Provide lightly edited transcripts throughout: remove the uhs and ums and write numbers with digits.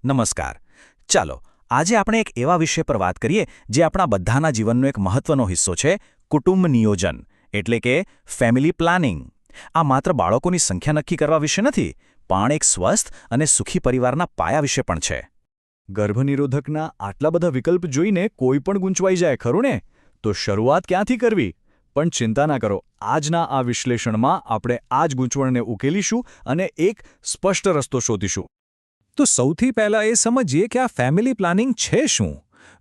નમસ્કાર. ચાલો આજે આપણે એક એવા વિષય પર વાત કરીએ જે આપણા બધાના જીવનનો એક મહત્વનો હિસ્સો છે, કુટુંબ નિયોજન એટલે કે ફેમિલી પ્લાનિંગ. આ માત્ર બાળકોની સંખ્યા નક્કી કરવા વિશે નથી, પણ એક સ્વસ્થ અને સુખી પરિવારના પાયા વિશે પણ છે. ગર્ભનિરોધકના આટલા બધા વિકલ્પ જોઈને કોઈ પણ ગૂંચવાઈ જાય ખરું ને? તો શરૂઆત ક્યાંથી કરવી? પણ ચિંતા ના કરો, આજના આ વિશ્લેષણમાં આપણે આ જ ગૂંચવણને ઉકેલીશું અને એક સ્પષ્ટ રસ્તો શોધીશું. તો સૌથી પહેલાં એ સમજીએ કે આ ફેમિલી પ્લાનિંગ છે શું?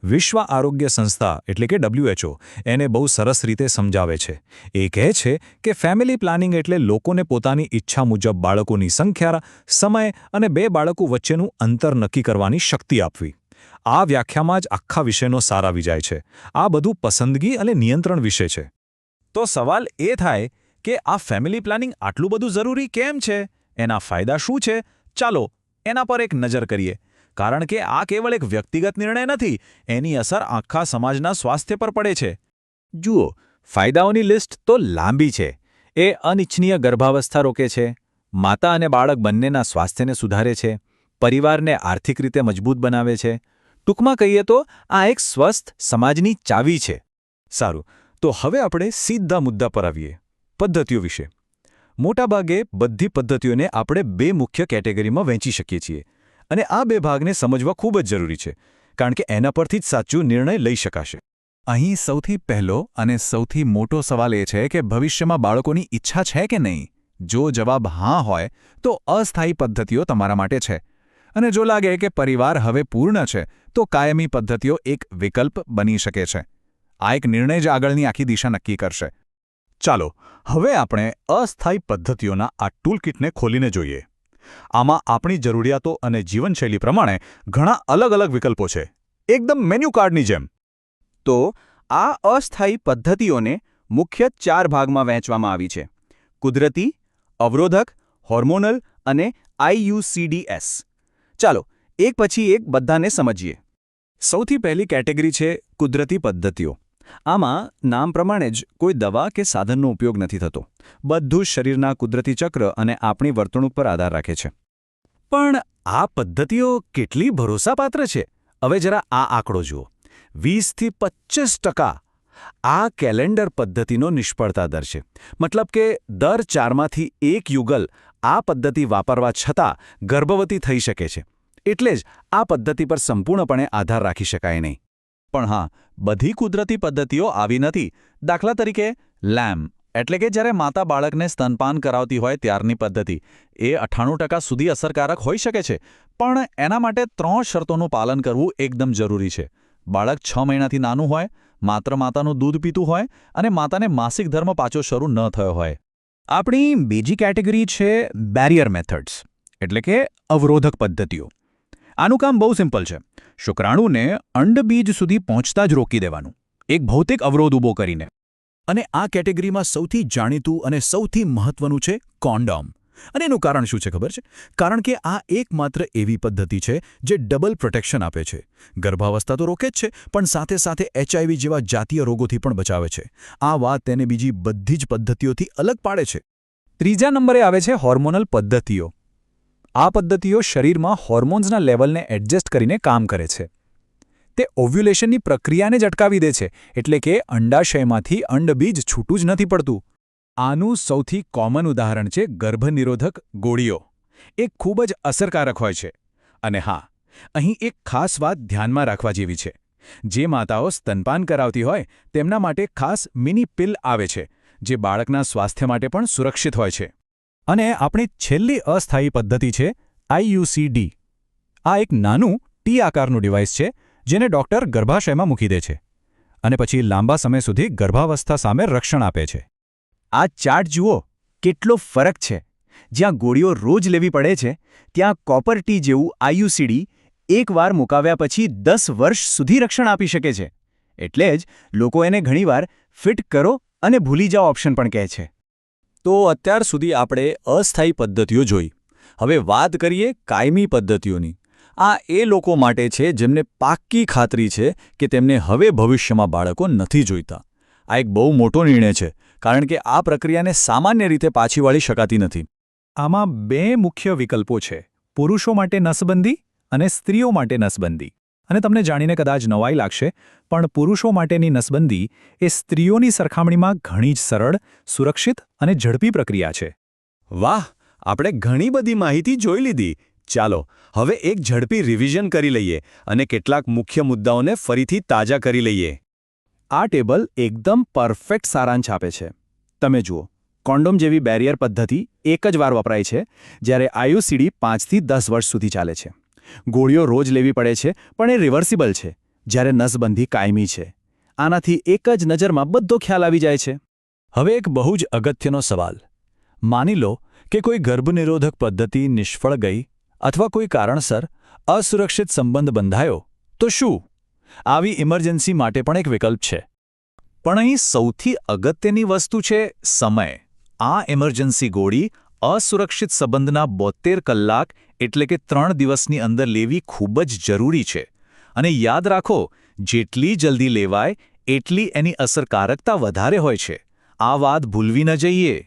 વિશ્વ આરોગ્ય સંસ્થા એટલે કે WHO એને બહુ સરસ રીતે સમજાવે છે. એ કહે છે કે ફેમિલી પ્લાનિંગ એટલે લોકોને પોતાની ઈચ્છા મુજબ બાળકોની સંખ્યા, સમય અને બે બાળકો વચ્ચેનું અંતર નક્કી કરવાની શક્તિ આપવી. આ વ્યાખ્યામાં જ આખા વિષયનો સાર આવી જાય છે. આ બધું પસંદગી અને નિયંત્રણ વિશે છે. તો સવાલ એ થાય કે આ ફેમિલી પ્લાનિંગ આટલું બધું જરૂરી કેમ છે? એના ફાયદા શું છે? ચાલો એના પર એક નજર કરીએ. કારણ કે આ કેવળ એક વ્યક્તિગત નિર્ણય નથી, એની અસર આખા સમાજના સ્વાસ્થ્ય પર પડે છે. જુઓ, ફાયદાઓની લિસ્ટ તો લાંબી છે. એ અનિચ્છનીય ગર્ભાવસ્થા રોકે છે, માતા અને બાળક બંનેના સ્વાસ્થ્યને સુધારે છે, પરિવારને આર્થિક રીતે મજબૂત બનાવે છે. ટૂંકમાં કહીએ તો આ એક સ્વસ્થ સમાજની ચાવી છે. સારું, તો હવે આપણે સીધા મુદ્દા પર આવીએ, પદ્ધતિઓ વિશે. મોટાભાગે બધી પદ્ધતિઓને આપણે બે મુખ્ય કેટેગરીમાં વહેંચી શકીએ છીએ. અને આ બે ભાગને સમજવા ખૂબ જ જરૂરી છે, કારણ કે એના પરથી જ સાચો નિર્ણય લઈ શકાશે. અહીં સૌથી પહેલો અને સૌથી મોટો સવાલ એ છે કે ભવિષ્યમાં બાળકોની ઈચ્છા છે કે નહીં? જો જવાબ હા હોય તો અસ્થાયી પદ્ધતિઓ તમારા માટે છે. અને જો લાગે કે પરિવાર હવે પૂર્ણ છે તો કાયમી પદ્ધતિઓ એક વિકલ્પ બની શકે છે. આ એક નિર્ણય જ આગળની આખી દિશા નક્કી કરશે. ચાલો હવે આપણે અસ્થાયી પદ્ધતિઓના આ ટૂલકિટને ખોલીને જોઈએ. આમાં આપણી જરૂરિયાતો અને જીવનશૈલી પ્રમાણે ઘણા અલગ અલગ વિકલ્પો છે, એકદમ મેન્યુ કાર્ડની જેમ. તો આ અસ્થાયી પદ્ધતિઓને મુખ્ય 4 ભાગમાં વહેંચવામાં આવી છે: કુદરતી, અવરોધક, હોર્મોનલ અને IUCDs. ચાલો એક પછી એક બધાને સમજીએ. સૌથી પહેલી કેટેગરી છે કુદરતી પદ્ધતિઓ. આમાં નામ પ્રમાણે જ કોઈ દવા કે સાધનનો ઉપયોગ નથી થતો. બધું જ શરીરના કુદરતી ચક્ર અને આપણી વર્તણૂક પર આધાર રાખે છે. પણ આ પદ્ધતિઓ કેટલી ભરોસાપાત્ર છે? હવે જરા આ આંકડો જુઓ, 20થી 25%. આ કેલેન્ડર પદ્ધતિનો નિષ્ફળતા દર છે. મતલબ કે દર 4માંથી 1 યુગલ આ પદ્ધતિ વાપરવા છતાં ગર્ભવતી થઈ શકે છે. એટલે જ આ પદ્ધતિ પર સંપૂર્ણપણે આધાર રાખી શકાય નહીં. પણ હા, બધી કુદરતી પદ્ધતિઓ આવી નથી. દાખલા તરીકે લેમ એટલે કે જ્યારે માતા બાળકને સ્તનપાન કરાવતી હોય ત્યારની પદ્ધતિ, એ 98% સુધી અસરકારક હોઈ શકે છે. પણ એના માટે 3 શરતોનું પાલન કરવું એકદમ જરૂરી છે. બાળક 6 મહિનાથી નાનું હોય, માત્ર માતાનું દૂધ પીતું હોય અને માતાને માસિક ધર્મ પાછો શરૂ ન થયો હોય. આપણી બીજી કેટેગરી છે બેરિયર મેથડ્સ એટલે કે અવરોધક પદ્ધતિઓ. આનું કામ બહુ સિમ્પલ છે. શુક્રાણુને અંડબીજ સુધી પહોંચતા જ રોકી દેવાનું, એક ભૌતિક અવરોધ ઊભો કરીને. અને આ કેટેગરીમાં સૌથી જાણીતું અને સૌથી મહત્વનું છે કોન્ડોમ. અને એનું કારણ શું છે ખબર છે? કારણ કે આ એકમાત્ર એવી પદ્ધતિ છે જે ડબલ પ્રોટેક્શન આપે છે. ગર્ભાવસ્થા તો રોકે જ છે, પણ સાથે સાથે HIV જેવા જાતીય રોગોથી પણ બચાવે છે. આ વાત તેને બીજી બધી જ પદ્ધતિઓથી અલગ પાડે છે. ત્રીજા નંબરે આવે છે હોર્મોનલ પદ્ધતિઓ. આ પદ્ધતિઓ શરીરમાં હોર્મોન્સના લેવલને એડજસ્ટ કરીને કામ કરે છે. તે ઓવ્યુલેશનની પ્રક્રિયાને જ અટકાવી દે છે, એટલે કે અંડાશયમાંથી અંડબીજ છૂટું જ નથી પડતું. આનું સૌથી કોમન ઉદાહરણ છે ગર્ભનિરોધક ગોળીઓ. એ ખૂબ જ અસરકારક હોય છે. અને હા, અહીં એક ખાસ વાત ધ્યાનમાં રાખવા જેવી છે. જે માતાઓ સ્તનપાન કરાવતી હોય તેમના માટે ખાસ મિની પિલ આવે છે, જે બાળકના સ્વાસ્થ્ય માટે પણ સુરક્ષિત હોય છે. અને આપણી છેલ્લી અસ્થાયી પદ્ધતિ છે IUCD. આ એક નાનું ટી આકારનું ડિવાઇસ છે જેને ડૉક્ટર ગર્ભાશયમાં મૂકી દે છે અને પછી લાંબા સમય સુધી ગર્ભાવસ્થા સામે રક્ષણ આપે છે. આ ચાર્ટ જુઓ, કેટલો ફરક છે. જ્યાં ગોળીઓ રોજ લેવી પડે છે, ત્યાં કોપર ટી જેવું IUCD એકવાર મુકાવ્યા પછી 10 વર્ષ સુધી રક્ષણ આપી શકે છે. એટલે જ લોકો એને ઘણીવાર ફિટ કરો અને ભૂલી જાઓ ઓપ્શન પણ કહે છે. તો અત્યાર સુધી આપણે અસ્થાયી પદ્ધતિઓ જોઈ. હવે વાત કરીએ કાયમી પદ્ધતિઓની. આ એ લોકો માટે છે જેમને પાક્કી ખાતરી છે કે તેમને હવે ભવિષ્યમાં બાળકો નથી જોઈતા. આ એક બહુ મોટો નિર્ણય છે, કારણ કે આ પ્રક્રિયાને સામાન્ય રીતે પાછી વાળી શકાતી નથી. આમાં 2 મુખ્ય વિકલ્પો છે: પુરુષો માટે નસબંધી અને સ્ત્રીઓ માટે નસબંધી. અને તમને જાણીને કદાચ નવાઈ લાગશે, પણ પુરુષો માટેની નસબંધી એ સ્ત્રીઓની સરખામણીમાં ઘણી જ સરળ, સુરક્ષિત અને ઝડપી પ્રક્રિયા છે. વાહ, આપણે ઘણી બધી માહિતી જોઈ લીધી. ચાલો હવે એક ઝડપી રિવિઝન કરી લઈએ અને કેટલાક મુખ્ય મુદ્દાઓને ફરીથી તાજા કરી લઈએ. આ ટેબલ એકદમ પરફેક્ટ સારાંશ આપે છે. તમે જુઓ, કોન્ડોમ જેવી બેરિયર પદ્ધતિ એક જ વાર વપરાય છે, જ્યારે આયુસીડી 5 થી 10 વર્ષ સુધી ચાલે છે. ગોળીઓ રોજ લેવી પડે છે, પણ એ રિવર્સિબલ છે, જ્યારે નસબંધી કાયમી છે. આનાથી એક જ નજરમાં બધો ખ્યાલ આવી જાય છે. હવે એક બહુ જ અગત્યનો સવાલ. માની લો કે કોઈ ગર્ભનિરોધક પદ્ધતિ નિષ્ફળ ગઈ અથવા કોઈ કારણસર અસુરક્ષિત સંબંધ બંધાયો, તો શું? આવી ઇમરજન્સી માટે પણ એક વિકલ્પ છે. પણ અહીં સૌથી અગત્યની વસ્તુ છે સમય. આ ઇમરજન્સી ગોળી અસુરક્ષિત સંબંધના 72 કલાક એટલે કે 3 દિવસની અંદર લેવી ખૂબ જ જરૂરી છે. અને યાદ રાખો, જેટલી જલ્દી લેવાય એટલી એની અસરકારકતા વધારે હોય છે. આ વાત ભૂલવી ન જઈએ.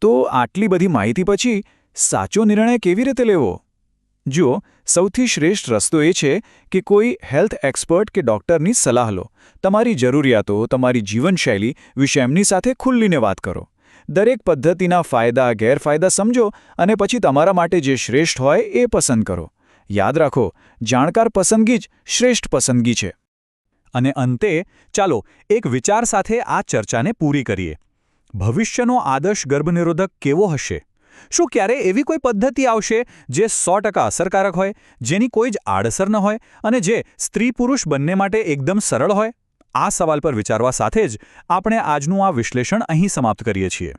તો આટલી બધી માહિતી પછી સાચો નિર્ણય કેવી રીતે લેવો? જુઓ, સૌથી શ્રેષ્ઠ રસ્તો એ છે કે કોઈ હેલ્થ એક્સપર્ટ કે ડૉક્ટરની સલાહ લો. તમારી જરૂરિયાતો, તમારી જીવનશૈલી વિશે એમની સાથે ખુલ્લીને વાત કરો. દરેક પદ્ધતિના ફાયદા ગેરફાયદા સમજો અને પછી તમારા માટે જે શ્રેષ્ઠ હોય એ પસંદ કરો. યાદ રાખો, જાણકાર પસંદગી જ શ્રેષ્ઠ પસંદગી છે. અને અંતે ચાલો એક વિચાર સાથે આ ચર્ચાને પૂરી કરીએ. ભવિષ્યનો આદર્શ ગર્ભનિરોધક કેવો હશે? શું ક્યારે એવી કોઈ પદ્ધતિ આવશે જે 100% અસરકારક હોય, જેની કોઈ જ આડઅસર ન હોય અને જે સ્ત્રી પુરુષ બંને માટે એકદમ સરળ હોય? આ સવાલ પર વિચારવા સાથે જ આપણે આજનું આ વિશ્લેષણ અહીં સમાપ્ત કરીએ છીએ.